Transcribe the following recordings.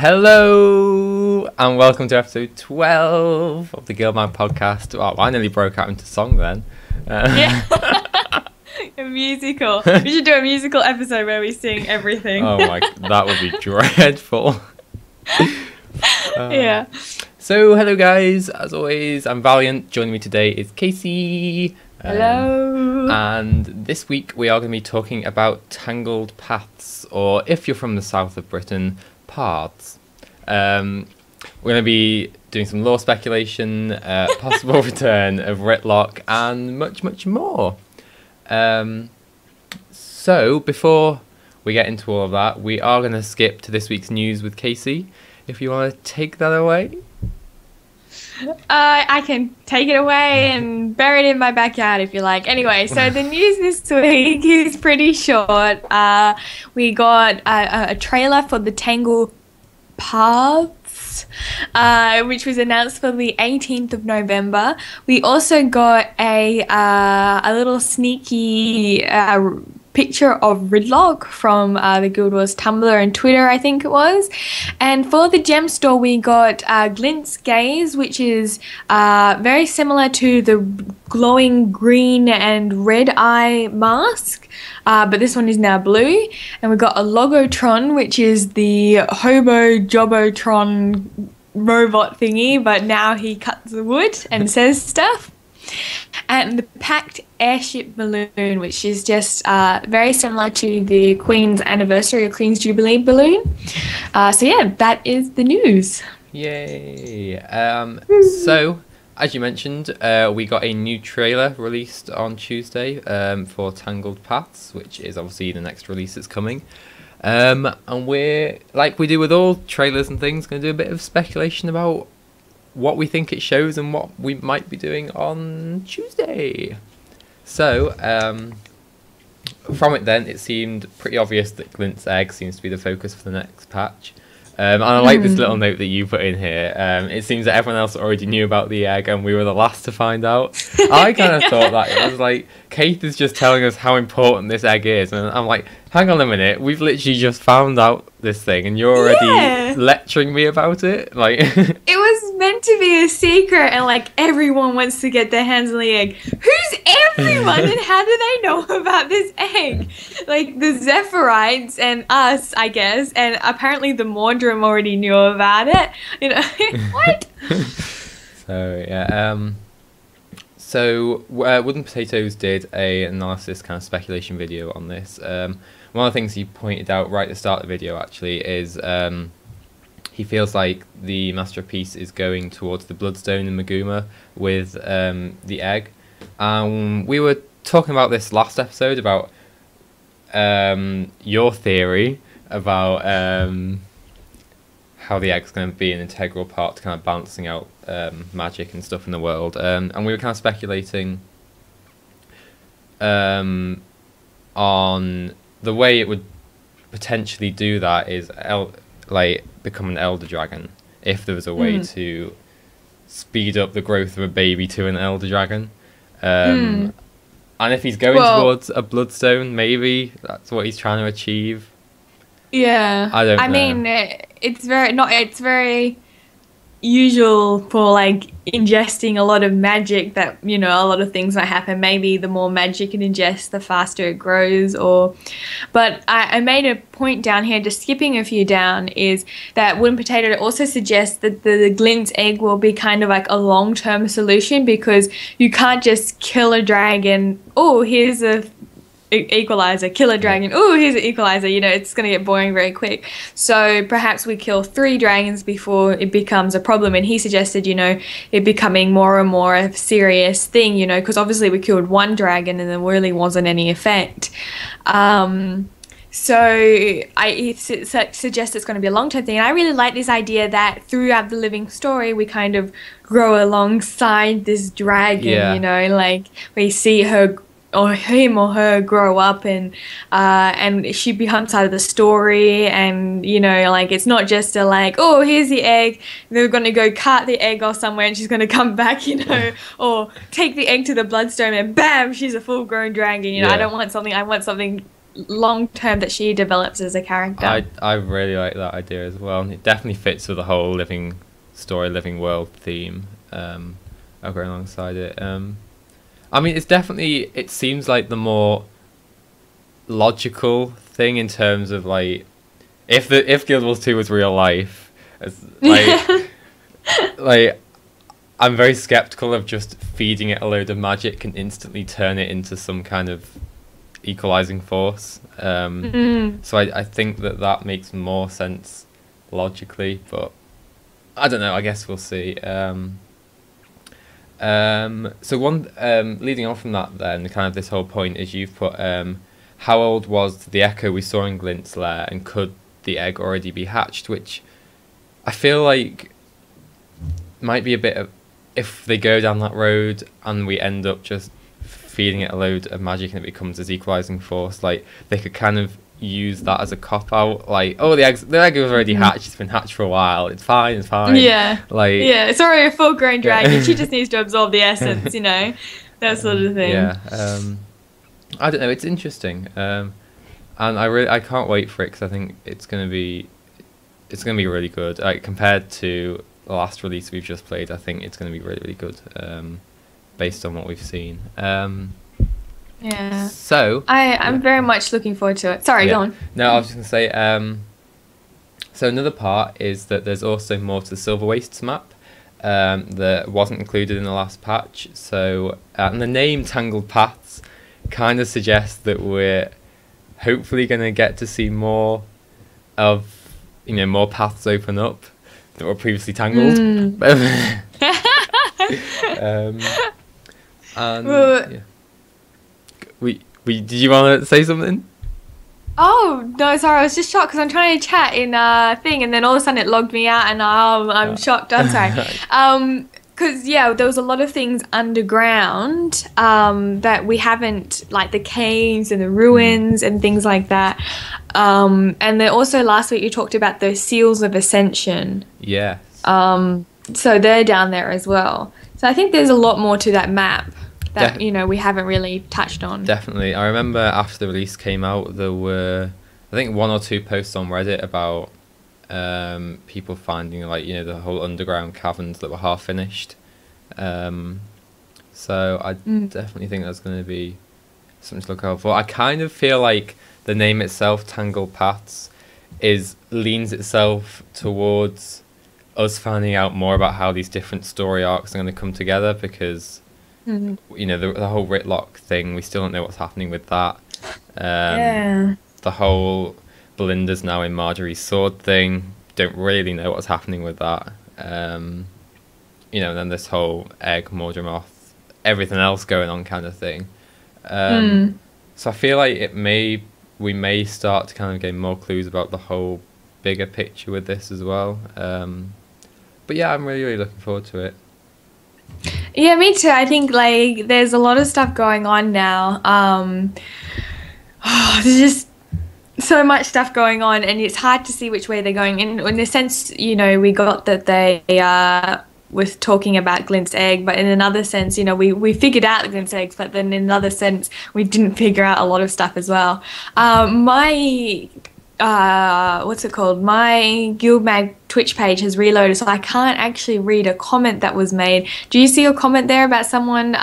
Hello and welcome to episode 12 of the GuildMag podcast. Wow, I nearly broke out into song then. Yeah. A musical. We should do a musical episode where we sing everything. Oh my, that would be dreadful. Yeah. So, hello guys. As always, I'm Valiant. Joining me today is Casey. Hello. And this week we are going to be talking about tangled paths, or if you're from the south of Britain, paths. We're going to be doing some lore speculation, possible return of Ritlock, and much, much more. So, before we get into all of that, we are going to skip to this week's news with Casey. If you want to take that away. I can take it away and bury it in my backyard if you like. Anyway, so the news this week is pretty short. We got a trailer for the Tangle Paths, which was announced for the 18th of November. We also got a little sneaky picture of Ritlock from the Guild Wars Tumblr and Twitter, I think it was. And for the gem store, we got Glint's Gaze, which is very similar to the glowing green and red eye mask, but this one is now blue. And we got a Logotron, which is the Hobo Jobotron robot thingy, but now he cuts the wood and says stuff. And the packed airship balloon, which is just very similar to the Queen's anniversary or Queen's Jubilee balloon. So yeah, that is the news. Yay! So, as you mentioned, we got a new trailer released on Tuesday for Tangled Paths, which is obviously the next release that's coming. And we're, like we do with all trailers and things, going to do a bit of speculation about what we think it shows and what we might be doing on Tuesday. So, from it then, it seemed pretty obvious that Glint's egg seems to be the focus for the next patch. And I like this little note that you put in here. It seems that everyone else already knew about the egg and we were the last to find out. I kind of thought that it was like, Keith is just telling us how important this egg is. And I'm like, hang on a minute, we've literally just found out this thing and you're already lecturing me about it? Like, it was meant to be a secret and like everyone wants to get their hands on the egg. Who's everyone and how do they know about this egg? Like the Zephyrite and us, I guess, and apparently the Mordrim already knew about it. You know, what? So, yeah. So, Wooden Potatoes did a analysis kind of speculation video on this. One of the things he pointed out right at the start of the video, actually, is he feels like the Master of Peace is going towards the Bloodstone in Maguma with the egg. We were talking about this last episode, about your theory about how the egg's going to be an integral part to kind of balancing out magic and stuff in the world. And we were kind of speculating on the way it would potentially do that is like become an Elder Dragon, if there was a way to speed up the growth of a baby to an Elder Dragon. And if he's going towards a Bloodstone, maybe that's what he's trying to achieve. Yeah. I don't know. I mean, it's very usual for like ingesting a lot of magic that, you know, a lot of things might happen. Maybe the more magic it ingests, the faster it grows. But I made a point down here, just skipping a few down, is that Wooden Potato also suggests that the Glint's egg will be kind of like a long-term solution, because you can't just kill a dragon. Oh, here's a equalizer, kill a dragon, oh, here's an equalizer, you know, it's going to get boring very quick. So perhaps we kill 3 dragons before it becomes a problem. And he suggested, you know, it becoming more and more a serious thing, you know, because obviously we killed 1 dragon and there really wasn't any effect. So he suggests it's going to be a long-term thing. And I really like this idea that throughout the living story, we kind of grow alongside this dragon, you know, like we see her or him or her grow up and she becomes part of the story, and you know, like it's not just a like, oh, here's the egg, they're gonna go cart the egg off somewhere and she's gonna come back, you know, or take the egg to the Bloodstone and bam, she's a full grown dragon, you know. I want something long term that she develops as a character. I really like that idea as well. And it definitely fits with the whole living story, living world theme. I'll go alongside it. I mean, it seems like the more logical thing in terms of like, if Guild Wars 2 was real life, like I'm very skeptical of just feeding it a load of magic can instantly turn it into some kind of equalizing force. So I think that makes more sense logically, but I don't know. I guess we'll see. So leading on from that, then kind of this whole point is you've put how old was the echo we saw in Glint's lair, and could the egg already be hatched? Which I feel like might be a bit of, if they go down that road and we end up just feeding it a load of magic and it becomes this equalizing force, like they could kind of use that as a cop out, like, oh, the egg was already hatched, it's been hatched for a while, it's fine. Yeah, like, yeah, it's already a full grown dragon. She just needs to absorb the essence, that sort of thing. Yeah. I don't know, it's interesting, and I can't wait for it, because I think it's gonna be really good. Like, compared to the last release we've just played, I think it's gonna be really, really good, based on what we've seen. Yeah. So I'm very much looking forward to it. Sorry, go on. No, I was just gonna say. So another part is that there's also more to the Silver Wastes map that wasn't included in the last patch. So and the name Tangled Paths kind of suggests that we're hopefully gonna get to see more of more paths open up that were previously tangled. And did you want to say something? Oh no, sorry, I was just shocked because I'm trying to chat in thing, and then all of a sudden it logged me out, and I'm shocked. I'm sorry. Because there was a lot of things underground that we haven't, like the caves and the ruins and things like that. And then also last week you talked about the seals of ascension. Yes. So they're down there as well. So I think there's a lot more to that map that we haven't really touched on. Definitely. I remember after the release came out, there were, I think, 1 or 2 posts on Reddit about people finding the whole underground caverns that were half finished. So I definitely think that's going to be something to look out for. I kind of feel like the name itself, Tangled Paths, leans itself towards us finding out more about how these different story arcs are going to come together, because the whole Ritlock thing, we still don't know what's happening with that. The whole Belinda's now in Marjorie's sword thing, don't really know what's happening with that. And then this whole egg, Mordramoth, everything else going on kind of thing. So I feel like we may start to kind of gain more clues about the whole bigger picture with this as well. But yeah, I'm really, really looking forward to it. Yeah, me too. I think there's a lot of stuff going on now. There's just so much stuff going on, and it's hard to see which way they're going. In a sense, we got that they was talking about Glint's egg, but in another sense, we figured out Glint's eggs, but then in another sense, we didn't figure out a lot of stuff as well. My what's it called? My GuildMag Twitch page has reloaded, so I can't actually read a comment that was made. Do you see a comment there about someone,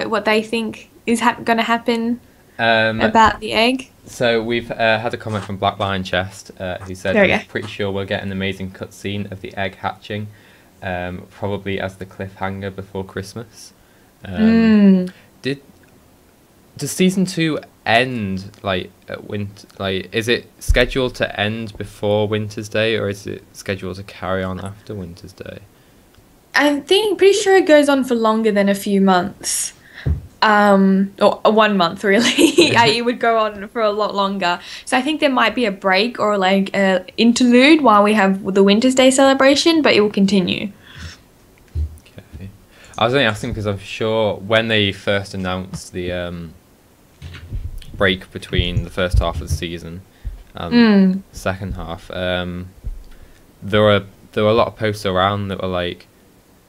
what they think is going to happen about the egg? So we've had a comment from Black Lion Chest, who said, "I'm pretty sure we'll get an amazing cutscene of the egg hatching, probably as the cliffhanger before Christmas." Does season 2 end at winter? Is it scheduled to end before Winter's Day, or is it scheduled to carry on after Winter's Day? I'm pretty sure it goes on for longer than a few months. Or 1 month, really. It would go on for a lot longer. So I think there might be a break or an interlude while we have the Winter's Day celebration, but it will continue. Okay. I was only asking because I'm sure when they first announced the break between the first half of the season and the second half, there were a lot of posts around that were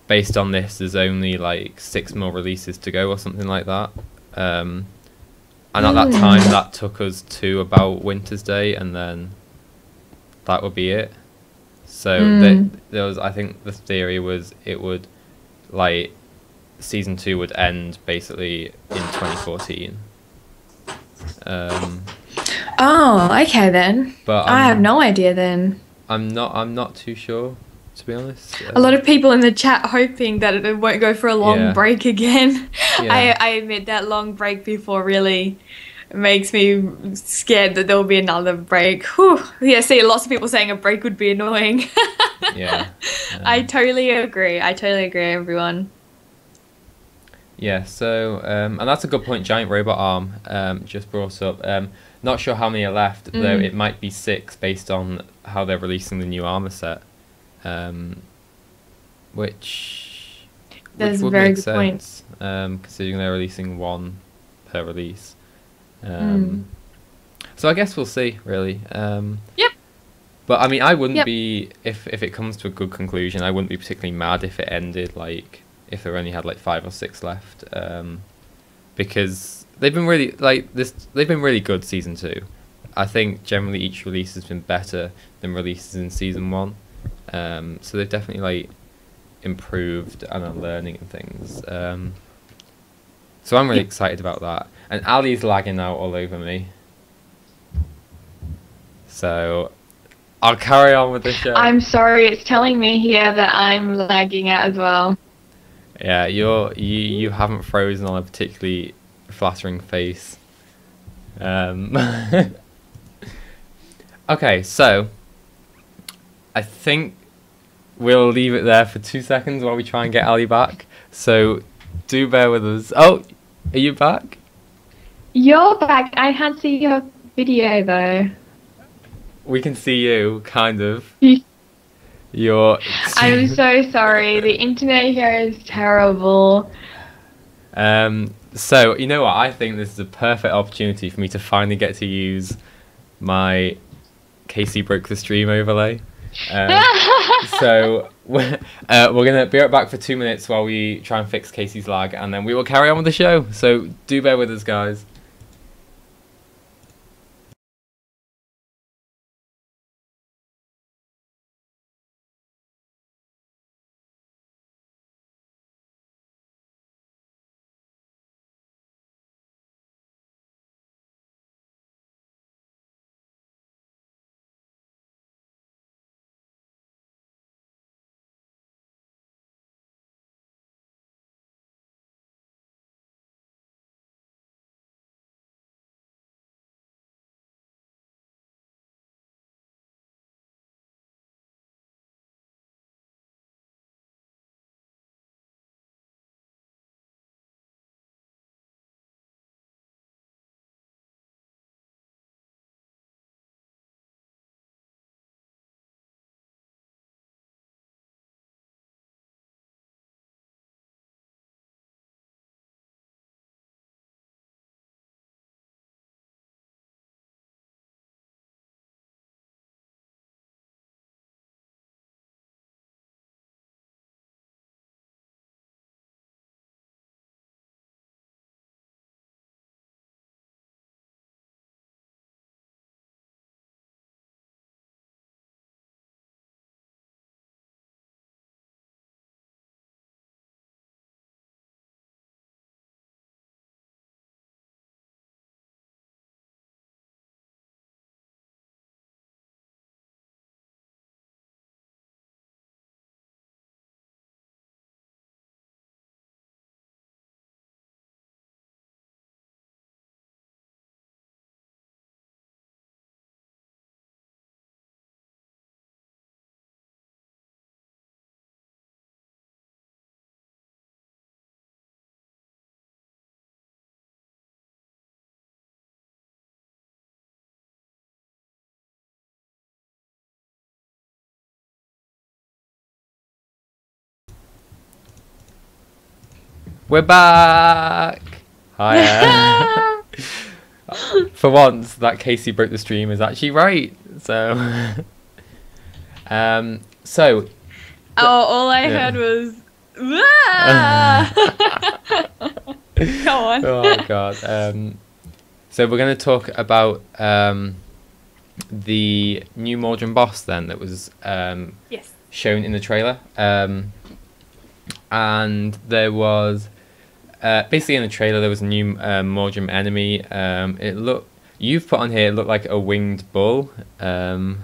based on this, there's only 6 more releases to go or something like that. And at that time, that took us to about Winter's Day, and then that would be it. So there was, I think the theory was it would, like, season 2 would end basically in 2014. Oh, okay then. But I have no idea then. I'm not too sure, to be honest. A lot of people in the chat hoping that it won't go for a long break again. Yeah. I admit that long break before really makes me scared that there will be another break. Whew. Yeah, see, lots of people saying a break would be annoying. Yeah. I totally agree. Everyone. Yeah, so, and that's a good point, Giant Robot Arm just brought up. Not sure how many are left, though it might be 6 based on how they're releasing the new armor set. Which That's would a very make good sense, considering they're releasing 1 per release. So I guess we'll see, really. Yep. But I mean, I wouldn't be, if it comes to a good conclusion, I wouldn't be particularly mad if it ended, like, if there only had like 5 or 6 left, because they've been really, like, they've been really good season 2. I think generally each release has been better than releases in season 1. So they've definitely, like, improved and are learning and things. So I'm really excited about that. And Ali's lagging out all over me. So I'll carry on with the show. I'm sorry, it's telling me here that I'm lagging out as well. Yeah, you haven't frozen on a particularly flattering face. Okay, so I think we'll leave it there for 2 seconds while we try and get Ali back. So do bear with us. Oh, are you back? You're back. I can't see your video though. We can see you, kind of. I'm so sorry. The internet here is terrible. So, you know what? I think this is a perfect opportunity for me to finally get to use my Casey broke the stream overlay. So, we're going to be right back for 2 minutes while we try and fix Casey's lag, and then we will carry on with the show. So, do bear with us, guys. We're back! Hi. For once, that Casey broke the stream is actually right. So, All I heard was. Go on. Oh god. So we're going to talk about the new Mordrin boss then that was Yes. shown in the trailer. And there was basically in the trailer there was a new Mordrin enemy. You've put on here, it looked like a winged bull. I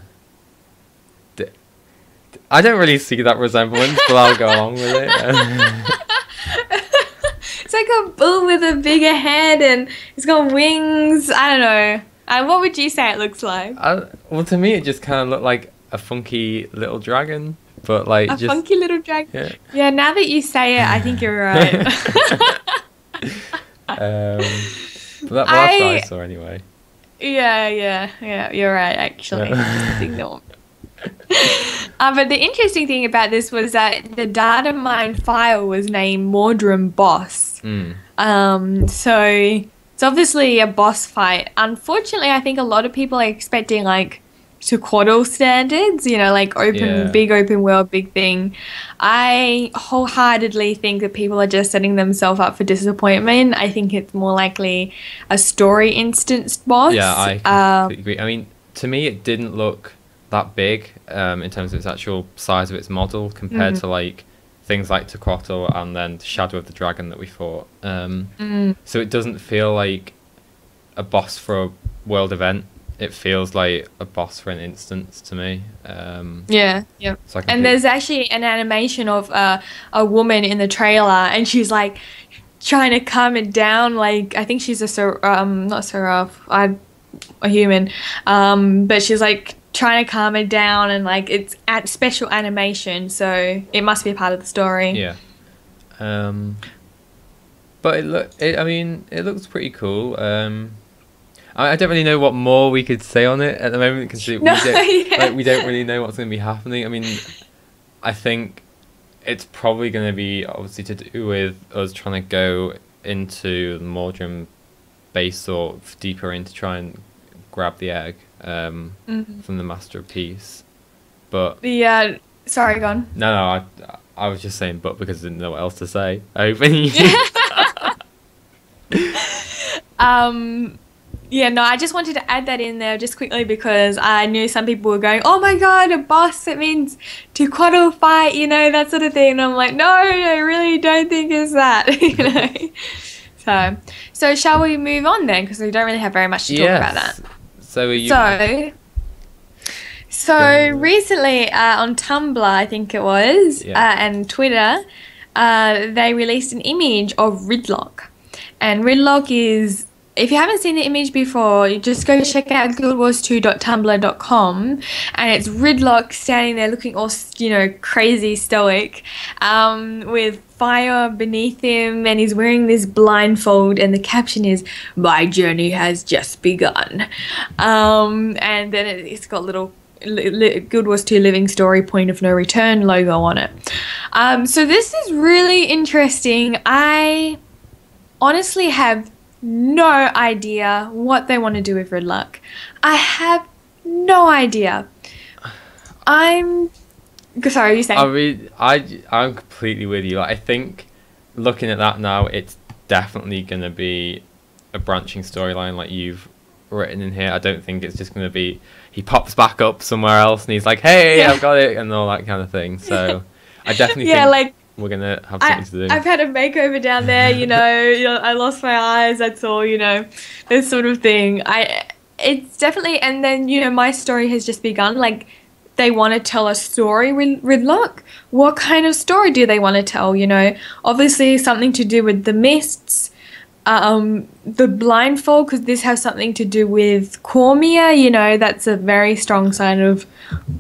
don't really see that resemblance, but I'll go along with it. It's like a bull with a bigger head and it's got wings. I don't know. What would you say it looks like? Well, to me, it just kind of looked like a funky little dragon, but like A funky little dragon. Yeah. Yeah, now that you say it, I think you're right. But that's what I saw anyway. Yeah, you're right, actually. But the interesting thing about this was that the data mine file was named Mordrin Boss. So it's obviously a boss fight. Unfortunately, I think a lot of people are expecting like Sequoia standards, you know, like big open world, big thing. I wholeheartedly think that people are just setting themselves up for disappointment. I think it's more likely a story instance boss. Yeah, I completely agree. I mean, to me, it didn't look that big in terms of its actual size of its model compared to like things like Tequatl and then Shadow of the Dragon that we fought. So it doesn't feel like a boss for a world event. It feels like a boss for an instance to me. Yeah. So And there's actually an animation of a woman in the trailer, and she's like trying to calm it down. Like I think she's not Seraph, a human, but she's like trying to calm it down, and like it's at special animation, so it must be a part of the story. Yeah. But it looks pretty cool. I don't really know what more we could say on it at the moment because we don't really know what's going to be happening. I mean, I think it's probably going to be obviously to do with us trying to go into the Mordrin base or deeper in to try and grab the egg from the Master of Peace. But sorry, go on. No, I was just saying but because I didn't know what else to say. Yeah, no, I just wanted to add that in there just quickly because I knew some people were going, oh my god, a boss, it means Tequatl fight, you know, that sort of thing. And I'm like, no, I really don't think it's that, you know. So shall we move on then? Because we don't really have very much to talk about that. So recently on Tumblr, I think it was, and Twitter, they released an image of Ridlock. And Ridlock is... If you haven't seen the image before, you just go check out guildwars2.tumblr.com, and it's Ridlock standing there looking all, you know, crazy stoic, with fire beneath him, and he's wearing this blindfold, and the caption is, "My journey has just begun." And then it's got little Guild Wars 2 Living Story Point of No Return logo on it. So this is really interesting. I honestly have no idea what they want to do with Ridlock. I have no idea. Sorry, you saying? I mean, I'm completely with you. Like, I think looking at that now, it's definitely going to be a branching storyline like you've written in here. I don't think it's just going to be he pops back up somewhere else and he's like, hey, I've got it, and all that kind of thing. So I definitely think we're going to have something to do. I've had a makeover down there, you know, I lost my eyes, that's all, you know, this sort of thing. It's definitely, and then, you know, my story has just begun. Like, they want to tell a story with Ridlock. What kind of story do they want to tell, you know? Obviously, something to do with the mists, the blindfold, because this has something to do with Cormier, you know, that's a very strong sign of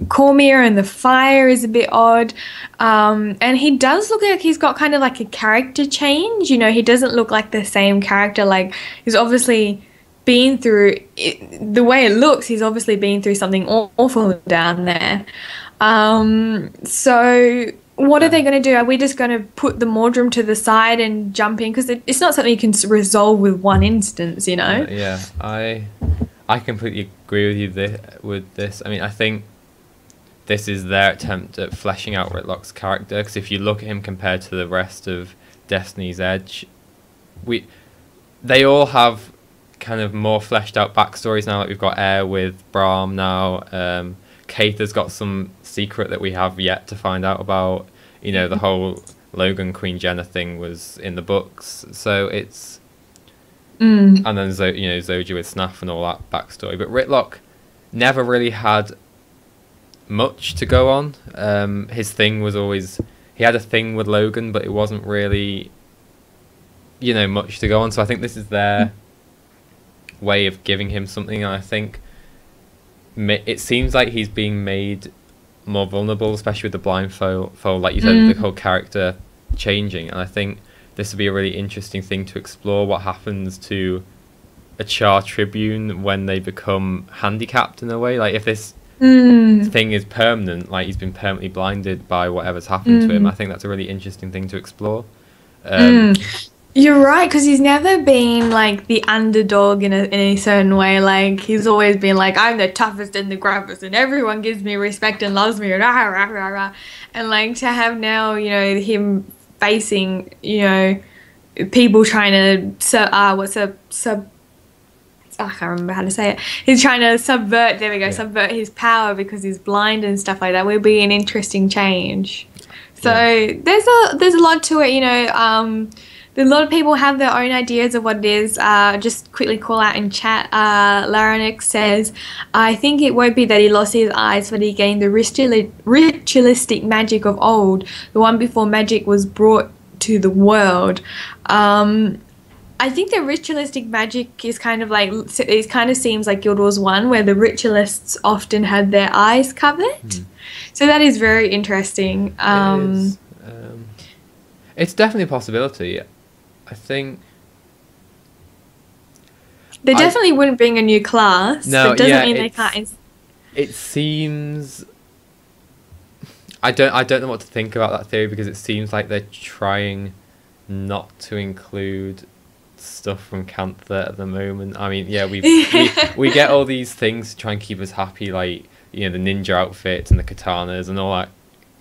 Cormier, and the fire is a bit odd. And he does look like he's got kind of like a character change, you know, he doesn't look like the same character. Like, he's obviously been through it, the way it looks, he's obviously been through something awful down there. So what are they going to do? Are we just going to put the Mordrim to the side and jump in? Because it's not something you can resolve with one instance, you know? Yeah, I completely agree with you with this. I mean, I think this is their attempt at fleshing out Ridlock's character, because if you look at him compared to the rest of Destiny's Edge, they all have kind of more fleshed out backstories now that we've got Air with Brahm now. Keitha's got some secret that we have yet to find out about. You know, the whole Logan Queen Jenna thing was in the books, so it's and then Zoja with Snaff and all that backstory. But Ritlock never really had much to go on. His thing was always, he had a thing with Logan, but it wasn't really, you know, much to go on. So I think this is their way of giving him something, and I think it seems like he's being made more vulnerable, especially with the blindfold, like you said, the whole character changing. And I think this would be a really interesting thing to explore, what happens to a Char Tribune when they become handicapped in a way. Like if this thing is permanent, like he's been permanently blinded by whatever's happened to him, I think that's a really interesting thing to explore. You're right, because he's never been like the underdog in a certain way. Like he's always been like, I'm the toughest and the gruffest, and everyone gives me respect and loves me, and rah, rah, rah, rah. And like to have now, you know, him facing, you know, people trying to I can't remember how to say it. He's trying to subvert. There we go, subvert his power because he's blind and stuff like that. Will be an interesting change. So there's a lot to it, you know. A lot of people have their own ideas of what it is. Just quickly call out in chat. Larynx says, I think it won't be that he lost his eyes, but he gained the ritualistic magic of old, the one before magic was brought to the world. I think the ritualistic magic is kind of like, it kind of seems like Guild Wars 1, where the ritualists often had their eyes covered. So that is very interesting. It's definitely a possibility. I think they definitely wouldn't bring a new class. No, but it doesn't mean they can't. It seems. I don't know what to think about that theory, because it seems like they're trying not to include stuff from Cantha at the moment. I mean, yeah, we get all these things to try and keep us happy, like, you know, the ninja outfits and the katanas and all that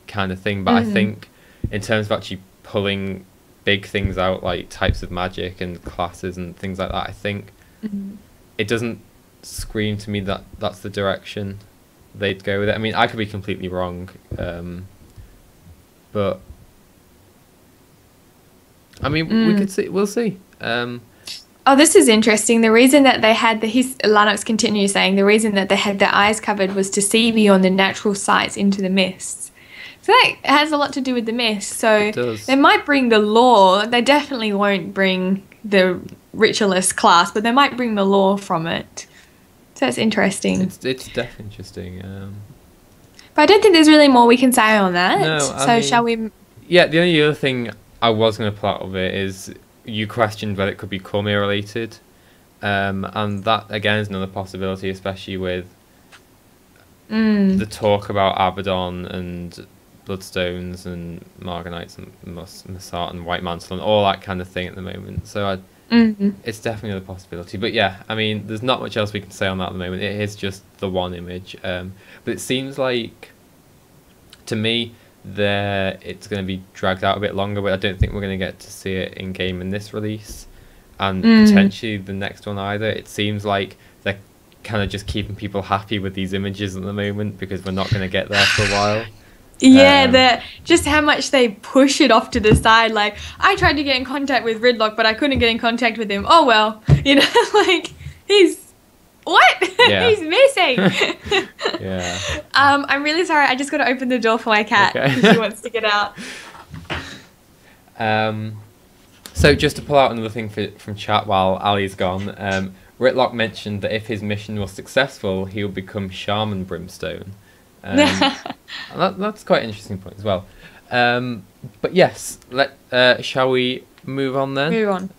kind of thing. But I think in terms of actually pulling big things out, like types of magic and classes and things like that, I think it doesn't scream to me that that's the direction they'd go with it. I mean, I could be completely wrong, but I mean, we could see. We'll see. Oh, this is interesting. The reason that they had Lennox continues saying the reason that they had their eyes covered was to see beyond the natural sights into the mists. So that has a lot to do with the mist. So they might bring the lore. They definitely won't bring the ritualist class, but they might bring the lore from it. So that's interesting. It's definitely interesting. But I don't think there's really more we can say on that. No, so I mean, shall we? Yeah, the only other thing I was going to pull out of it is you questioned whether it could be Cormier related, and that again is another possibility, especially with the talk about Abaddon and Bloodstones and Marganites and Massart and White Mantle and all that kind of thing at the moment. So it's definitely a possibility. But yeah, I mean, there's not much else we can say on that at the moment. It is just the one image. But it seems like, to me, it's going to be dragged out a bit longer, but I don't think we're going to get to see it in game in this release, and potentially the next one either. It seems like they're kind of just keeping people happy with these images at the moment, because we're not going to get there for a while. Yeah, just how much they push it off to the side. Like, I tried to get in contact with Ridlock, but I couldn't get in contact with him. Oh well, you know, like he's he's missing. Yeah. I'm really sorry. I just got to open the door for my cat because she wants to get out. So just to pull out another thing from chat while Ali's gone, Ritlock mentioned that if his mission was successful, he would become Shaman Brimstone. That's quite an interesting point as well. But yes, shall we move on then? Move on.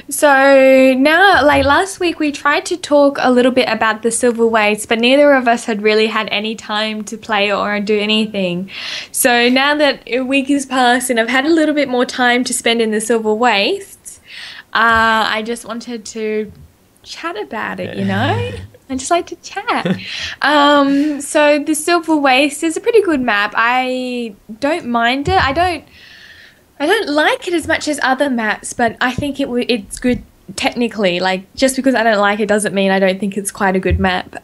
So now, like last week, we tried to talk a little bit about the Silver Wastes, but neither of us had really had any time to play or do anything. So now that a week has passed and I've had a little bit more time to spend in the Silver Wastes, I just wanted to chat about it, you know? I just like to chat. So the Silver Waste is a pretty good map. I don't mind it. I don't like it as much as other maps, but I think it's good technically, like, just because I don't like it doesn't mean I don't think it's quite a good map.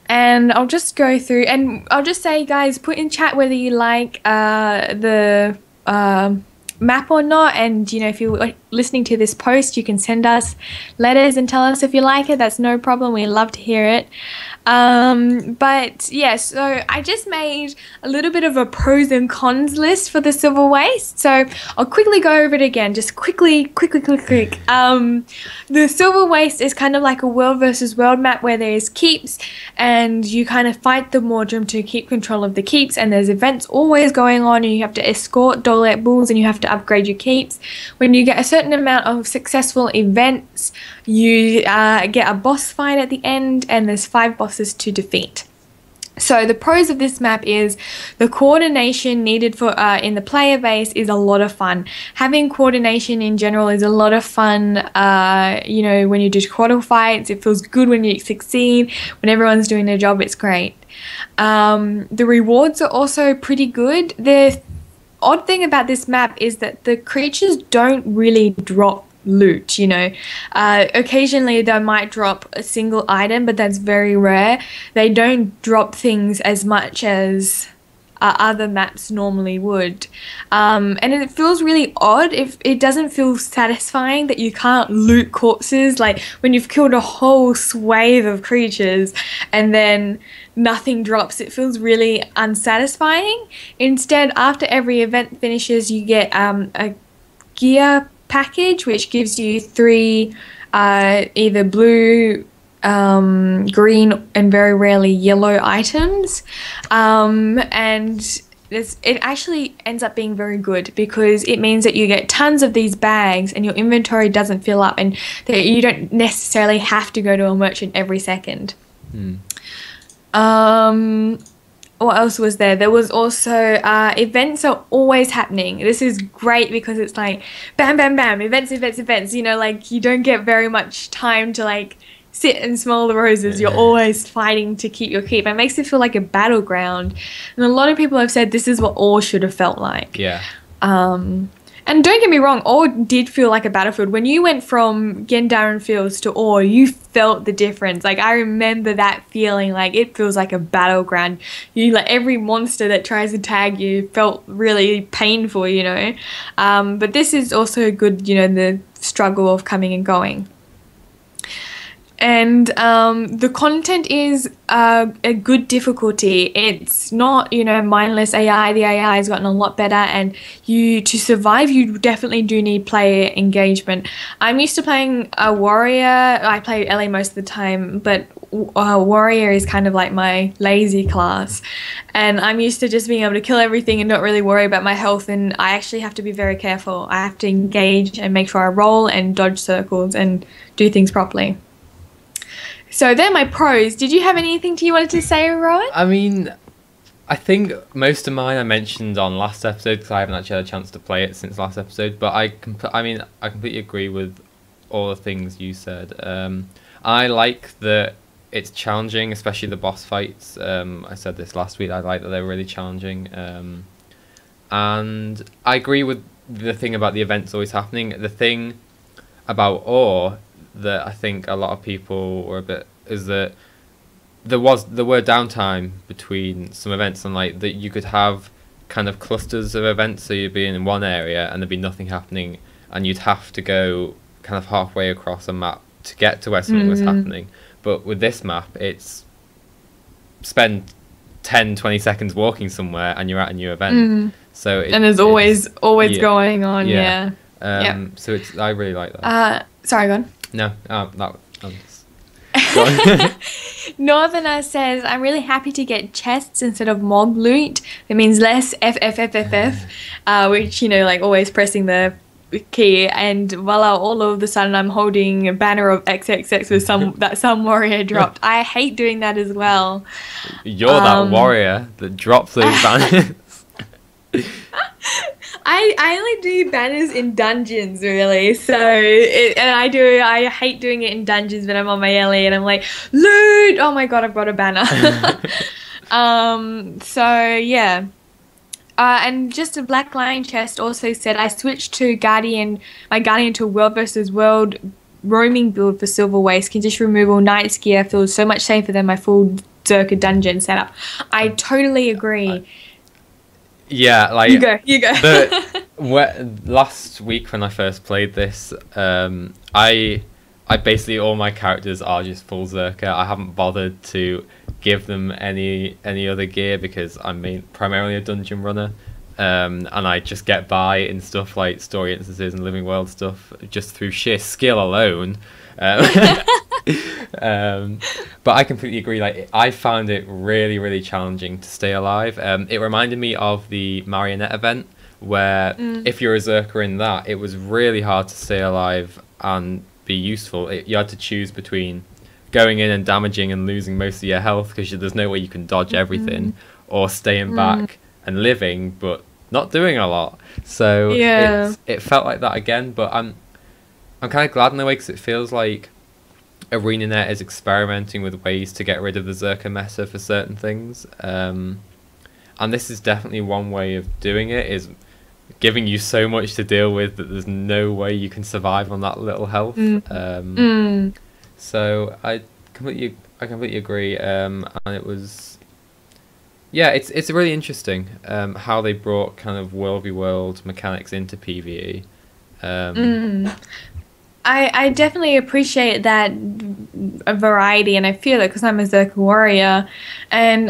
And I'll just go through, and I'll just say, guys, put in chat whether you like the map or not. And, you know, if you're listening to this post, you can send us letters and tell us if you like it. That's no problem. We love to hear it. But yeah, so I just made a little bit of a pros and cons list for the Silver Waste. So I'll quickly go over it again, just quick. The Silver Waste is kind of like a world versus world map where there's keeps and you kind of fight the Mordrum to keep control of the keeps, and there's events always going on and you have to escort Dolet bulls and you have to upgrade your keeps. When you get a certain amount of successful events, you get a boss fight at the end, and there's 5 bosses to defeat. So the pros of this map is the coordination needed for in the player base is a lot of fun. Having coordination in general is a lot of fun. You know, when you do quarter fights, it feels good when you succeed. When everyone's doing their job, it's great. The rewards are also pretty good. The odd thing about this map is that the creatures don't really drop loot, you know. Occasionally they might drop a single item, but that's very rare. They don't drop things as much as other maps normally would, and it feels really odd. If it doesn't feel satisfying that you can't loot corpses, like when you've killed a whole swathe of creatures and then nothing drops, it feels really unsatisfying. Instead, after every event finishes, you get a gear package which gives you 3 either blue, green, and very rarely yellow items, and it actually ends up being very good because it means that you get tons of these bags and your inventory doesn't fill up, and that you don't necessarily have to go to a merchant every second. What else was there? There was also events are always happening. This is great because it's like bam, bam, bam, events, you know, like you don't get very much time to like sit and smell the roses. You're always fighting to keep your keep. It makes it feel like a battleground. And a lot of people have said this is what all should have felt like. Yeah. And don't get me wrong, Ore did feel like a battlefield. When you went from Gendarin Fields to Ore, you felt the difference. Like, I remember that feeling, like, it feels like a battleground. You, like, every monster that tries to tag you felt really painful, you know. But this is also good, you know, the struggle of coming and going. And the content is a good difficulty. It's not, you know, mindless AI. The AI has gotten a lot better, and to survive, you definitely do need player engagement. I'm used to playing a warrior. I play Ellie most of the time, but warrior is kind of like my lazy class, and I'm used to just being able to kill everything and not really worry about my health, and I actually have to be very careful. I have to engage and make sure I roll and dodge circles and do things properly. So they're my pros. Did you have anything you wanted to say, Rowan? I mean, I think most of mine I mentioned on last episode because I haven't actually had a chance to play it since last episode. But I completely agree with all the things you said. I like that it's challenging, especially the boss fights. I said this last week. I like that they're really challenging. And I agree with the thing about the events always happening. The thing about Ore that I think a lot of people were a bit is that there were downtime between some events, and like that you could have kind of clusters of events, so you'd be in one area and there'd be nothing happening, and you'd have to go kind of halfway across a map to get to where something was happening. But with this map, it's spend 10-20 seconds walking somewhere and you're at a new event. So and there's always going on. Yeah. So I really like that. Sorry, go on. No, that. Northerner says, I'm really happy to get chests instead of mob loot. It means less FFFFF, which, you know, like always pressing the key, and voila, all of a sudden I'm holding a banner of XXX with some warrior dropped. I hate doing that as well. You're that warrior that drops those banners. I only do banners in dungeons, really. So I hate doing it in dungeons when I'm on my Ellie and I'm like, loot! Oh my god, I've got a banner. So yeah. And just a Black Lion chest also said I switched to my Guardian to World versus World roaming build for Silver Waste. Condition removal, Knight's gear feels so much safer than my full Zerka dungeon setup. I totally agree. Yeah, like you go. Last week when I first played this, I basically all my characters are just full Zerka. I haven't bothered to give them any other gear because I'm primarily a dungeon runner, and I just get by in stuff like story instances and living world stuff just through sheer skill alone. But I completely agree. Like, I found it really, really challenging to stay alive. It reminded me of the Marionette event where if you're a Zerker in that, it was really hard to stay alive and be useful. You had to choose between going in and damaging and losing most of your health because there's no way you can dodge everything, or staying back and living but not doing a lot. So it felt like that again, but I'm kind of glad in a way because it feels like ArenaNet is experimenting with ways to get rid of the Zerka meta for certain things, and this is definitely one way of doing it, is giving you so much to deal with that there's no way you can survive on that little health. So I completely agree, and it was, it's really interesting how they brought kind of world v world mechanics into PvE. I definitely appreciate that variety, and I feel it because I'm a Zerka warrior, and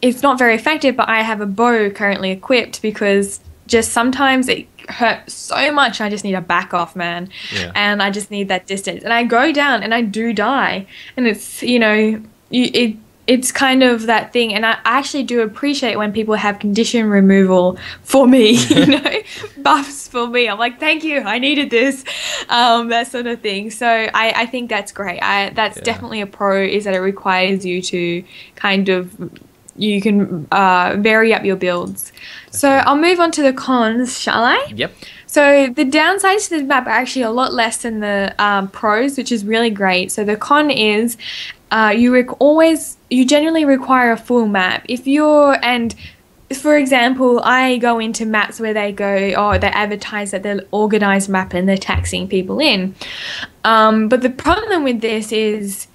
it's not very effective, but I have a bow currently equipped because just sometimes it hurts so much I just need to back off, man. And I just need that distance, and I go down and I do die, and it's, it's kind of that thing, and I actually do appreciate when people have condition removal for me, buffs for me. I'm like, thank you, I needed this, that sort of thing. So I think that's great. That's definitely a pro, is that it requires you to kind of, you can vary up your builds. So I'll move on to the cons, shall I? Yep. So the downsides to the map are actually a lot less than the pros, which is really great. So the con is you generally require a full map. For example, I go into maps where they advertise that they're organized map and they're taxing people in. But the problem with this is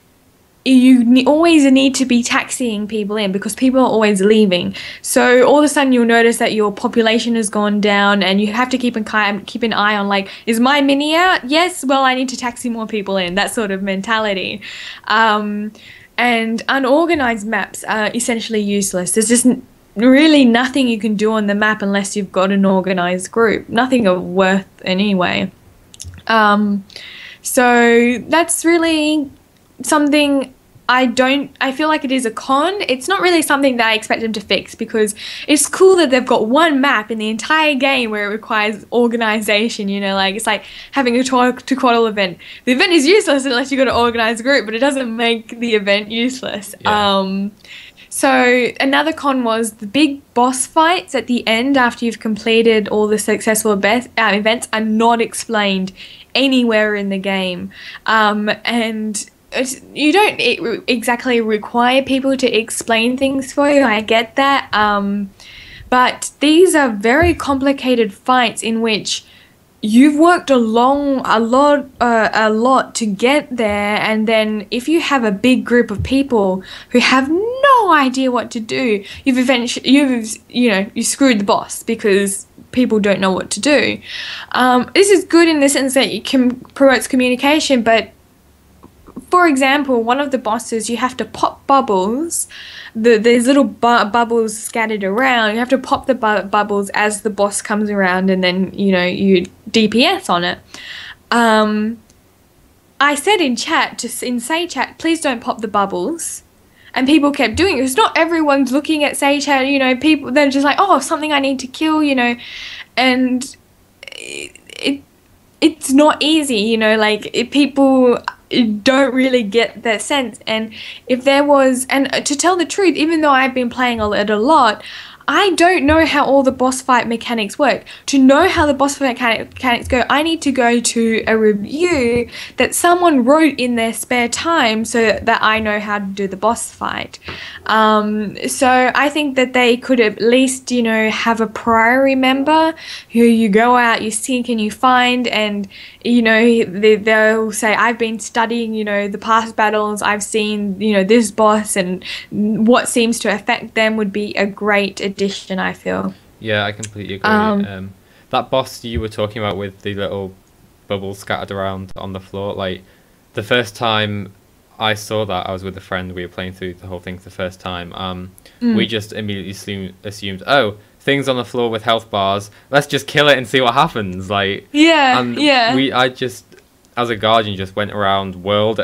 you always need to be taxiing people in because people are always leaving. So all of a sudden you'll notice that your population has gone down, and you have to keep an eye on, like, is my mini out? Yes, well, I need to taxi more people in, that sort of mentality. And unorganized maps are essentially useless. There's just really nothing you can do on the map unless you've got an organized group. Nothing of worth anyway. So that's really something I feel like it is a con. It's not really something that I expect them to fix, because it's cool that they've got one map in the entire game where it requires organization, like it's like having a twaddle event. The event is useless unless you've got an organized group, but it doesn't make the event useless. So another con was the big boss fights at the end after you've completed all the successful events are not explained anywhere in the game, and you don't exactly require people to explain things for you. I get that, but these are very complicated fights in which you've worked a lot to get there, and then if you have a big group of people who have no idea what to do, you screwed the boss because people don't know what to do. This is good in the sense that it promotes communication, but for example, one of the bosses, you have to pop bubbles. There's little bubbles scattered around. You have to pop the bubbles as the boss comes around, and then, you DPS on it. I said in Say Chat, please don't pop the bubbles. And people kept doing it. Because not everyone's looking at Say Chat, people, they're just like, oh, something I need to kill, And it's not easy, people don't really get that sense. And if there was, and to tell the truth, even though I've been playing it a lot, I don't know how all the boss fight mechanics work. To know how the boss fight mechanics go, I need to go to a review that someone wrote in their spare time so that I know how to do the boss fight. So I think that they could at least, you know, have a priory member who you go out, you seek and you find, and, you know, they'll say, I've been studying, you know, the past battles, I've seen, you know, this boss, and what seems to affect them would be a great addition, I feel. Yeah, I completely agree. That boss you were talking about with the little bubbles scattered around on the floor, like, the first time I saw that, I was with a friend, we were playing through the whole thing for the first time. We just immediately assumed, oh, things on the floor with health bars, let's just kill it and see what happens. Like, I just, as a guardian, just went around, whirled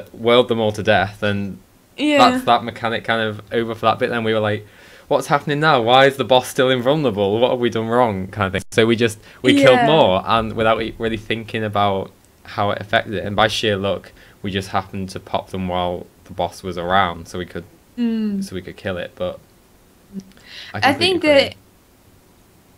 them all to death, and that's that mechanic kind of over for that bit. Then we were like, what's happening now? Why is the boss still invulnerable? What have we done wrong? Kind of thing. So we killed more, and without really thinking about how it affected it. And by sheer luck, we just happened to pop them while the boss was around, so we could kill it. But I think that,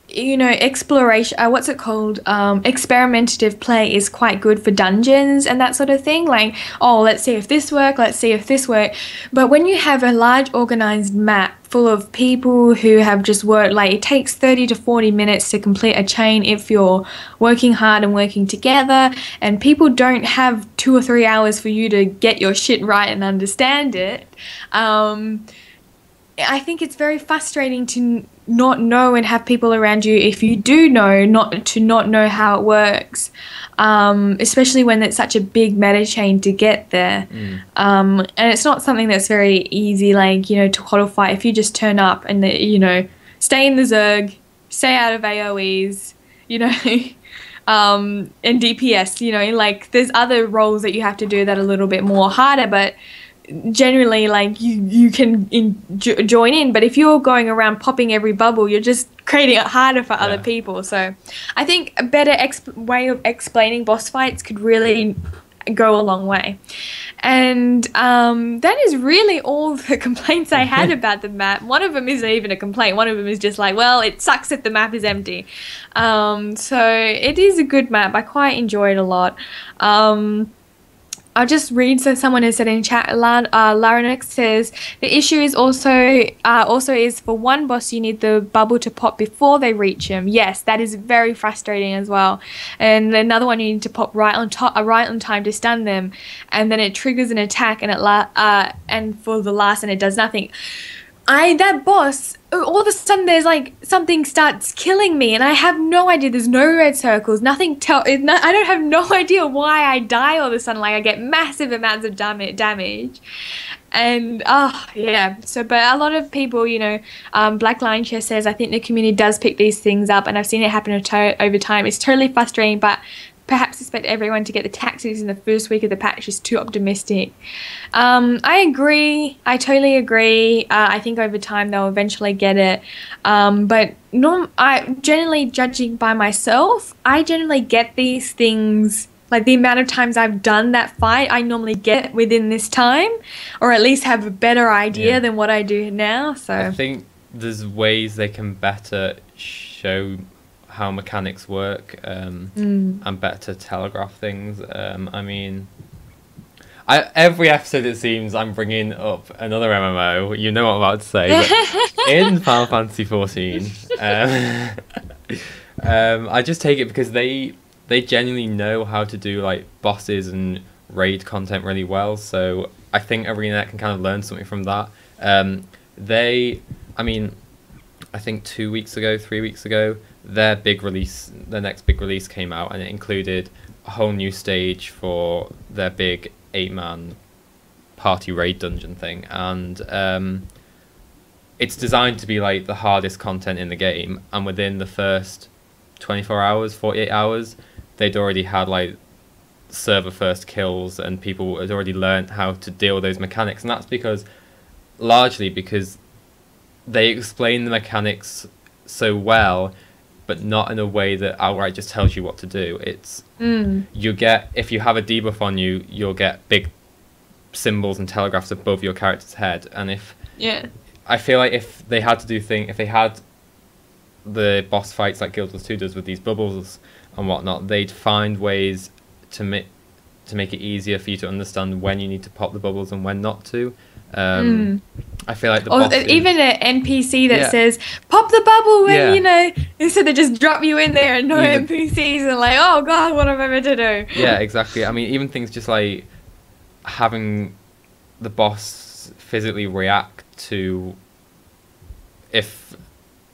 you know, exploration, what's it called? Experimentative play is quite good for dungeons and that sort of thing. Like, oh, let's see if this works, let's see if this works. But when you have a large organized map full of people who have just worked, like, it takes 30 to 40 minutes to complete a chain if you're working hard and working together, and people don't have 2 or 3 hours for you to get your shit right and understand it. I think it's very frustrating to not know and have people around you, if you do know, not know how it works, especially when it's such a big meta chain to get there. And it's not something that's very easy, like, you know, to codify. If you just turn up and, you know, stay in the Zerg, stay out of AoEs, you know, and DPS, you know, like, there's other roles that you have to do that are a little bit more harder, but generally, like, you can join in. But if you're going around popping every bubble, you're just creating it harder for other people. So I think a better way of explaining boss fights could really go a long way. And that is really all the complaints I had about the map. One of them isn't even a complaint. One of them is just like, well, it sucks that the map is empty. So it is a good map. I quite enjoy it a lot. I'll just read. So someone has said in chat, Larinx says, the issue is also is for one boss you need the bubble to pop before they reach him. Yes, that is very frustrating as well. And another one, you need to pop right on time to stun them, and then it triggers an attack, and and for the last, and it does nothing. That boss, all of a sudden there's like something starts killing me, and I have no idea. There's no red circles, nothing. I don't have no idea why I die all of a sudden. Like, I get massive amounts of damage, and So, but a lot of people, you know, Black Lion Chair says, I think the community does pick these things up, and I've seen it happen over time. It's totally frustrating, but perhaps expect everyone to get the taxis in the first week of the patch is too optimistic. I agree. I totally agree. I think over time they'll eventually get it. But I generally, judging by myself, I generally get these things, like the amount of times I've done that fight, I normally get within this time, or at least have a better idea than what I do now. So I think there's ways they can better show how mechanics work, and better telegraph things. I mean, every episode it seems I'm bringing up another MMO. You know what I'm about to say. But in Final Fantasy 14, I just take it because they genuinely know how to do, like, bosses and raid content really well. So I think ArenaNet can kind of learn something from that. I think 3 weeks ago, their next big release came out, and it included a whole new stage for their big 8-man party raid dungeon thing, and it's designed to be like the hardest content in the game, and within the first 24 hours, 48 hours, they'd already had, like, server first kills, and people had already learned how to deal with those mechanics. And that's largely because they explain the mechanics so well, but not in a way that outright just tells you what to do. It's you get, if you have a debuff on you, you'll get big symbols and telegraphs above your character's head. And I feel like if they had the boss fights like Guild Wars 2 does with these bubbles and whatnot, they'd find ways to make it easier for you to understand when you need to pop the bubbles and when not to. I feel like the bosses, even an NPC that says pop the bubble when you know, instead they just drop you in there and no NPCs and like, oh god, what am I meant to do? Yeah, exactly. I mean, even things just like having the boss physically react to if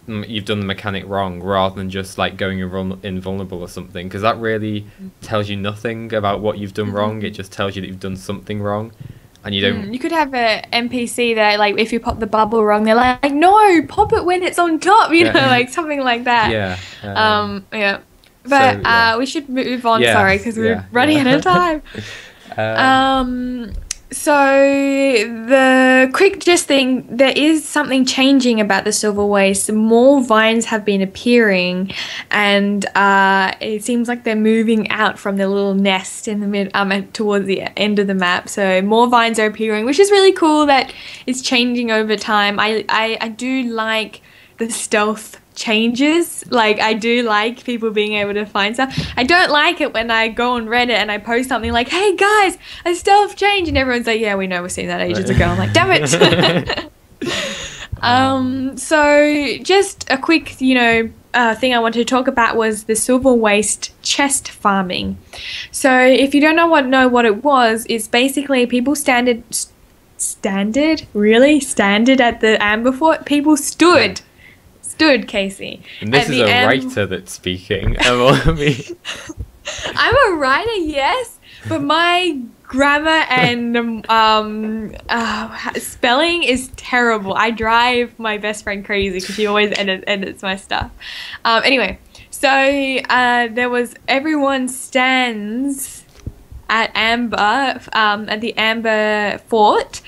you've done the mechanic wrong, rather than just like going invulnerable or something, because that really tells you nothing about what you've done wrong. It just tells you that you've done something wrong. And you don't. You could have a NPC that, like, if you pop the bubble wrong, they're like, "No, pop it when it's on top," you know, like something like that. Yeah. Yeah. But we should move on. Sorry, because we're running out of time. So the quick just thing, there is something changing about the Silver Waste. More vines have been appearing, and it seems like they're moving out from their little nest in the mid towards the end of the map. So more vines are appearing, which is really cool that it's changing over time. I do like the stealth changes. Like, I do like people being able to find stuff. I don't like it when I go on Reddit and I post something like, hey guys, a stealth change, and everyone's like, yeah, we know, we've seen that ages ago. I'm like, damn it. So just a quick thing I wanted to talk about was the Silver Waste chest farming. So if you don't know what it was, it's basically people standard at the Amber Fort. People stood, Casey. And this is a writer that's speaking. I'm a writer, yes, but my grammar and spelling is terrible. I drive my best friend crazy because she always edits my stuff. Anyway, so everyone stands at at the Amber Fort,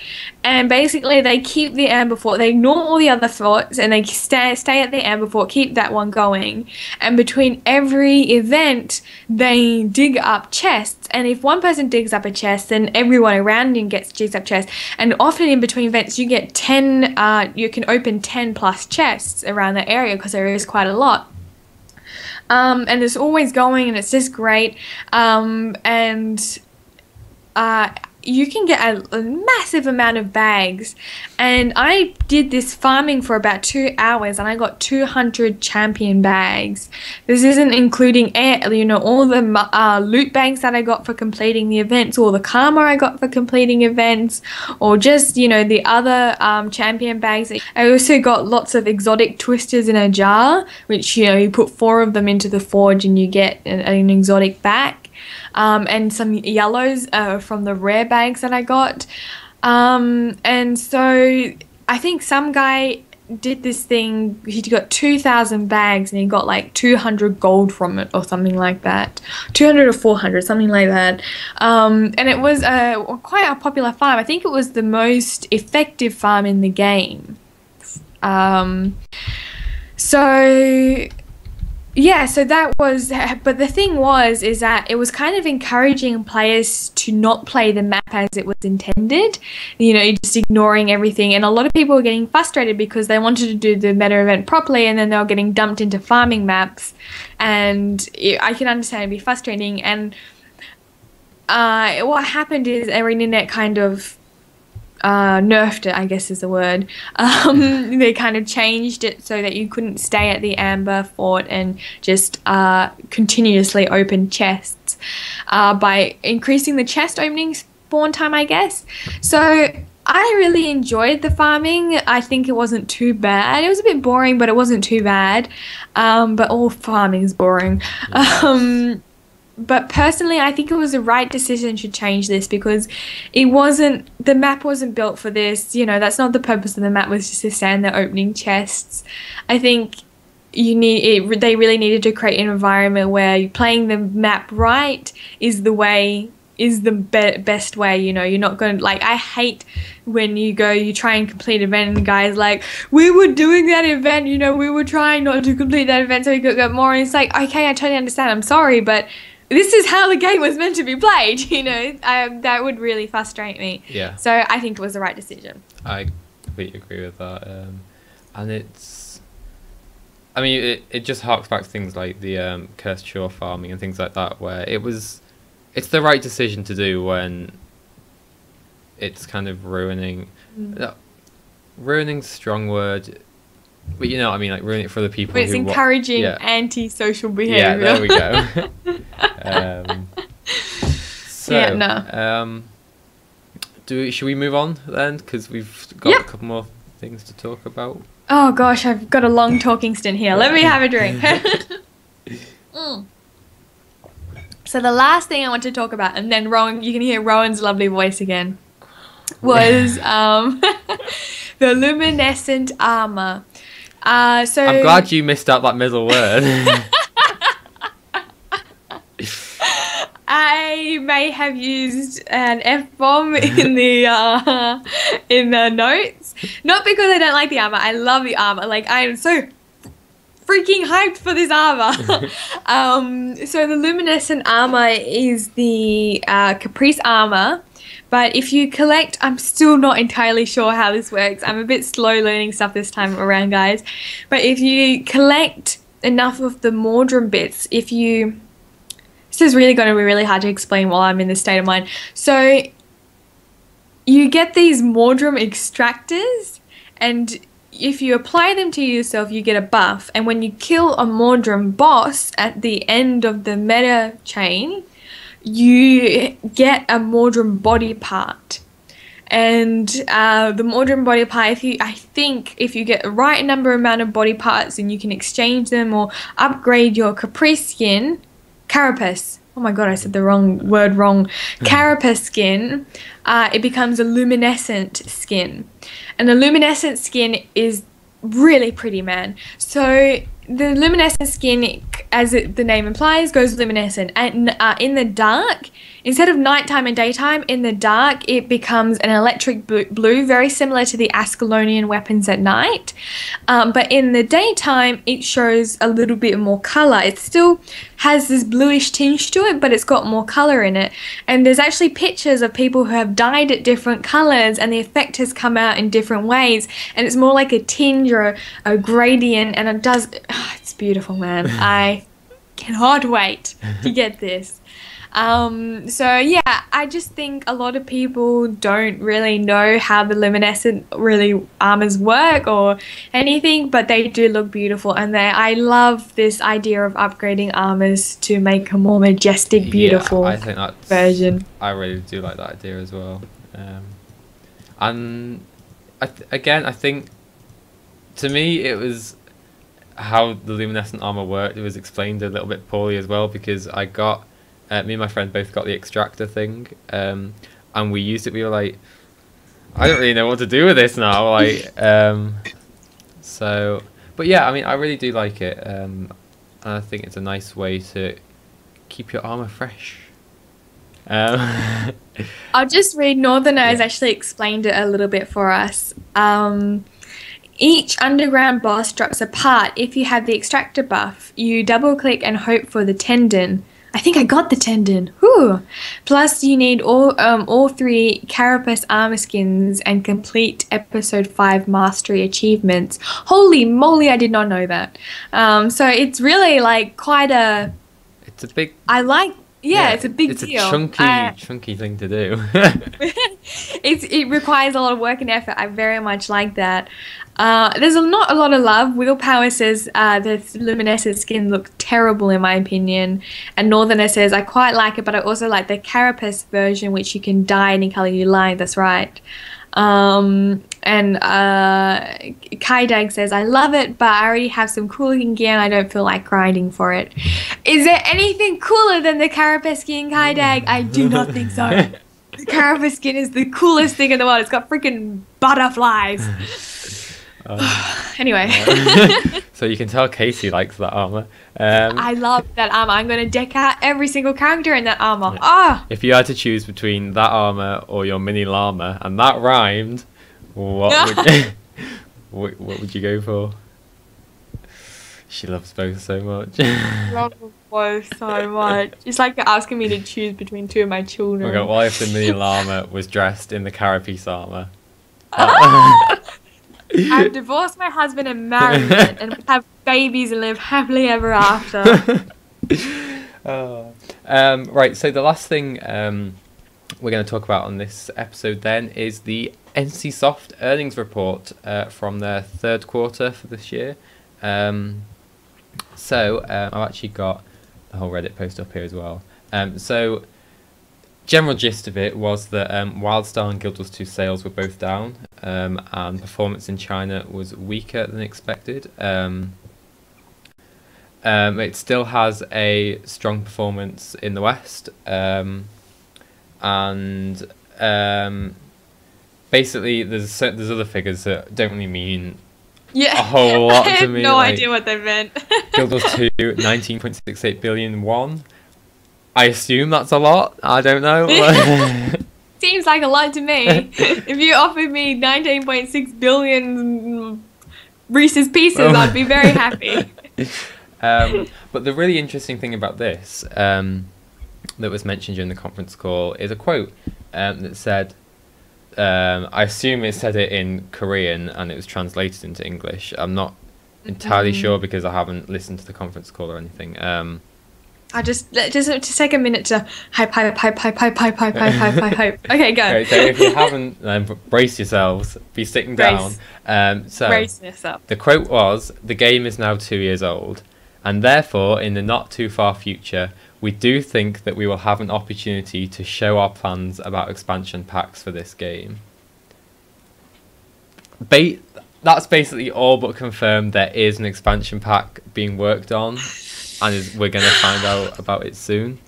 and basically they keep the Amber Fort. They ignore all the other forts and they stay at the Amber Fort, keep that one going. And between every event, they dig up chests. And if one person digs up a chest, then everyone around him digs up chests. And often in between events, you get 10. You can open 10 plus chests around the area because there is quite a lot. And it's always going, and it's just great. You can get a massive amount of bags. And I did this farming for about 2 hours, and I got 200 champion bags. This isn't including all the loot bags that I got for completing the events, or the karma I got for completing events, or just, the other champion bags. I also got lots of exotic twisters in a jar, which, you put 4 of them into the forge and you get an exotic back. And some yellows from the rare bags that I got. And so I think some guy did this thing. He got 2,000 bags and he got like 200 gold from it or something like that. 200 or 400, something like that. And it was quite a popular farm. I think it was the most effective farm in the game. So that was, but the thing is that it was kind of encouraging players to not play the map as it was intended, just ignoring everything. And a lot of people were getting frustrated because they wanted to do the meta event properly, and then they were getting dumped into farming maps. And I can understand it'd be frustrating. And what happened is our internet kind of nerfed it, I guess is the word. They kind of changed it so that you couldn't stay at the Amber Fort and just continuously open chests by increasing the chest opening spawn time, I guess. So I really enjoyed the farming. I think it wasn't too bad. It was a bit boring, but it wasn't too bad. But all farming is boring. But personally, I think it was the right decision to change this, because the map wasn't built for this. That's not the purpose of the map, was just to stand there opening chests. I think they really needed to create an environment where playing the map right is the best way. You're not going to, like, I hate when you try and complete an event and guys like, we were doing that event, we were trying not to complete that event so we could get more. And it's like, okay, I totally understand, I'm sorry, but this is how the game was meant to be played, that would really frustrate me. Yeah. So I think it was the right decision. I completely agree with that. And I mean, it just harks back to things like the cursed shore farming and things like that, where it's the right decision to do when it's kind of ruining. Ruining's a strong word, but you know what I mean, like ruining it for the people. But it's encouraging anti-social behaviour. Yeah, there we go. Should we move on then? Because we've got a couple more things to talk about. Oh gosh, I've got a long talking stint here. Let me have a drink. So the last thing I want to talk about, and then Rowan, you can hear Rowan's lovely voice again, was the luminescent armor. So I'm glad you missed out that middle word. I may have used an F-bomb in the notes. Not because I don't like the armor. I love the armor. Like, I am so freaking hyped for this armor. So the luminescent armor is the Caprice armor. But if you collect, I'm still not entirely sure how this works. I'm a bit slow learning stuff this time around, guys. But if you collect enough of the Mordrum bits, this is really going to be really hard to explain while I'm in this state of mind. So you get these Mordrum extractors, and if you apply them to yourself, you get a buff. And when you kill a Mordrum boss at the end of the meta chain, you get a Mordrum body part. And the Mordrum body part, I think if you get the right amount of body parts, then you can exchange them or upgrade your Caprice skin. Carapace. Oh my god, I said the word wrong. Carapace skin. It becomes a luminescent skin. And the luminescent skin is really pretty, man. So the luminescent skin, as the name implies, goes luminescent. And in the dark, instead of nighttime and daytime, in the dark it becomes an electric blue, very similar to the Ascalonian weapons at night. But in the daytime, it shows a little bit more colour. It still has this bluish tinge to it, but it's got more colour in it. And there's actually pictures of people who have dyed it different colours, and the effect has come out in different ways. And it's more like a tinge or a gradient, and it does... it's beautiful, man. I cannot wait to get this. So yeah, I just think a lot of people don't really know how the luminescent armors work or anything, but they do look beautiful, and I love this idea of upgrading armors to make a more majestic, beautiful I think that's, version. I really do like that idea as well. And I think to me it was how the luminescent armor worked. It was explained a little bit poorly as well, because I got me and my friend both got the extractor thing, and we used it. We were like, I don't really know what to do with this now. Like, but yeah, I mean, I really do like it, and I think it's a nice way to keep your armor fresh. I'll just read. Northerner has actually explained it a little bit for us. Each underground boss drops a part. If you have the extractor buff, you double click and hope for the tendon. I think I got the tendon. Whew. Plus, you need all 3 Carapace armor skins and complete episode 5 mastery achievements. Holy moly, I did not know that. So it's really like quite a... It's a big... it's a big deal. It's a chunky thing to do. It requires a lot of work and effort. I very much like that. There's not a lot of love. Willpower says the luminescent skin looked terrible in my opinion. And Northerner says, I quite like it, but I also like the Carapace version, which you can dye any colour you like. That's right. And Kaidag says, I love it, but I already have some cool looking gear and I don't feel like grinding for it. Is there anything cooler than the Carapace skin, Kaidag? I do not think so. The Carapace skin is the coolest thing in the world. It's got freaking butterflies. Anyway. So you can tell Casey likes that armor. I love that armor. I'm going to deck out every single character in that armor. Ah! If you had to choose between that armor or your mini llama, and that rhymed, what would you go for? She loves both so much. Love them both so much. It's like you're asking me to choose between 2 of my children. Okay, what if the mini llama was dressed in the Carapace armor? I've divorced my husband and married him, and we have babies and live happily ever after. Right, so the last thing we're going to talk about on this episode then is the NCSoft earnings report from their third quarter for this year. So I've actually got the whole Reddit post up here as well. So general gist of it was that WildStar and Guild Wars 2 sales were both down, and performance in China was weaker than expected. It still has a strong performance in the West, and basically there's other figures that don't really mean a whole lot to me. I have no idea what they meant. Guild Wars 2, 19.68 billion won. I assume that's a lot. I don't know. Seems like a lot to me. If you offered me 19.6 billion Reese's Pieces, I'd be very happy. But the really interesting thing about this that was mentioned during the conference call is a quote that said, I assume it said it in Korean and it was translated into English. I'm not entirely sure because I haven't listened to the conference call or anything. I'll just take a minute to hype. Okay, go. Okay, so if you haven't, then brace yourselves. Be sitting down. So brace yourself. The quote was, "The game is now 2 years old, and therefore, in the not too far future, we do think that we will have an opportunity to show our plans about expansion packs for this game." That's basically all but confirmed. There is an expansion pack being worked on, and we're going to find out about it soon.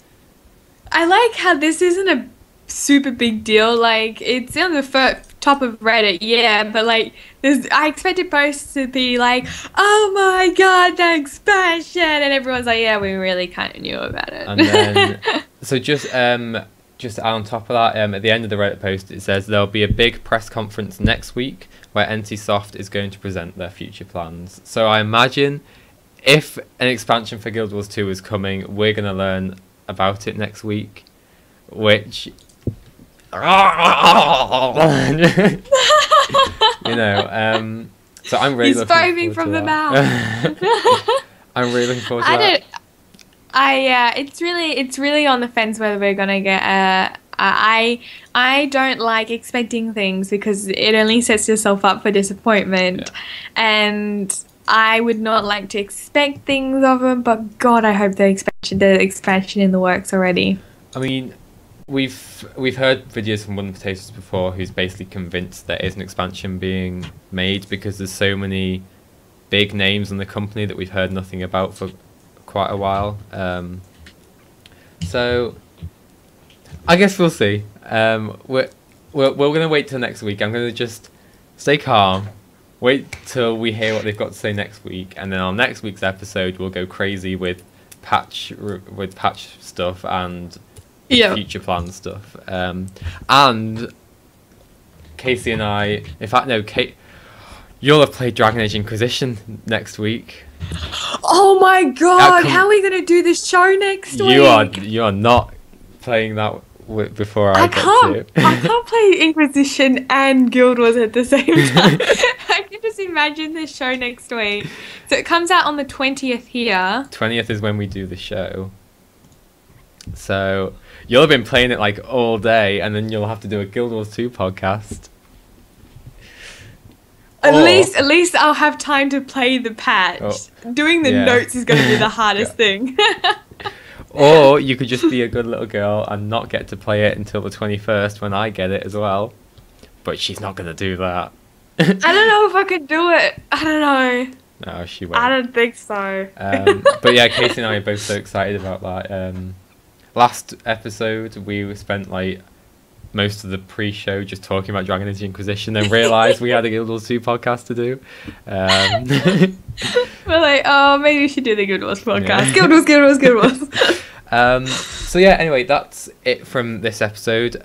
I like how this isn't a super big deal. Like, it's on the top of Reddit, yeah, but like, I expected posts to be like, "Oh my god, the expansion," and everyone's like, "Yeah, we really kind of knew about it." And then, so just on top of that, at the end of the Reddit post, it says there'll be a big press conference next week where NCSoft is going to present their future plans. So I imagine if an expansion for Guild Wars 2 is coming, we're going to learn about it next week, which... you know, so I'm really He's foaming from the mouth. I'm really looking forward to that. It's really on the fence whether we're gonna get I don't like expecting things because it only sets yourself up for disappointment, and I would not like to expect things of them. But God, I hope the expansion in the works already. I mean, we've heard videos from Wooden Potatoes before, who's basically convinced there is an expansion being made because there's so many big names in the company that we've heard nothing about for quite a while. So I guess we'll see. We're gonna wait till next week. I'm gonna just stay calm, wait till we hear what they've got to say next week, and then on next week's episode we'll go crazy with patch stuff and future plan stuff. And Casey and I, in fact, no, Kate, you'll have played Dragon Age Inquisition next week. Oh my god, how are we going to do this show next week? You are not playing that before I get to. I can't play Inquisition and Guild Wars at the same time. I can just imagine this show next week. So it comes out on the 20th here. 20th is when we do the show. So you'll have been playing it like all day, and then you'll have to do a Guild Wars 2 podcast. At least I'll have time to play the patch. Doing the notes is going to be the hardest thing. Or you could just be a good little girl and not get to play it until the 21st when I get it as well. But she's not going to do that. I don't know if I could do it. I don't know. No, she won't. I don't think so. But yeah, Casey and I are both so excited about that. Last episode, we spent like most of the pre-show just talking about Dragon Age Inquisition and realised we had a Guild Wars 2 podcast to do. We're like, oh, maybe we should do the Guild Wars podcast. Yeah. Guild Wars. So yeah, anyway, that's it from this episode.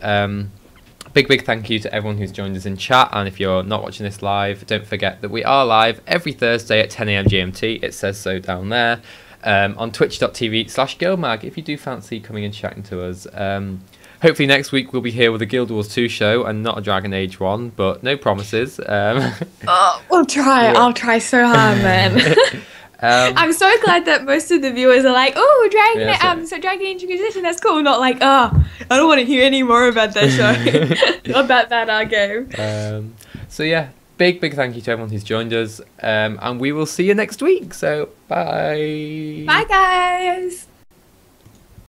Big thank you to everyone who's joined us in chat, and if you're not watching this live, don't forget that we are live every Thursday at 10 AM GMT. It says so down there. On twitch.tv/GuildMag if you do fancy coming and chatting to us. Hopefully next week we'll be here with a Guild Wars 2 show and not a Dragon Age one, but no promises. We'll try. I'll try so hard, man. I'm so glad that most of the viewers are like, "Oh, Yeah, Dragon Age Inquisition, that's cool." Not like, "Oh, I don't want to hear any more about that show, about that game." So yeah, big thank you to everyone who's joined us, and we will see you next week. So bye. Bye, guys.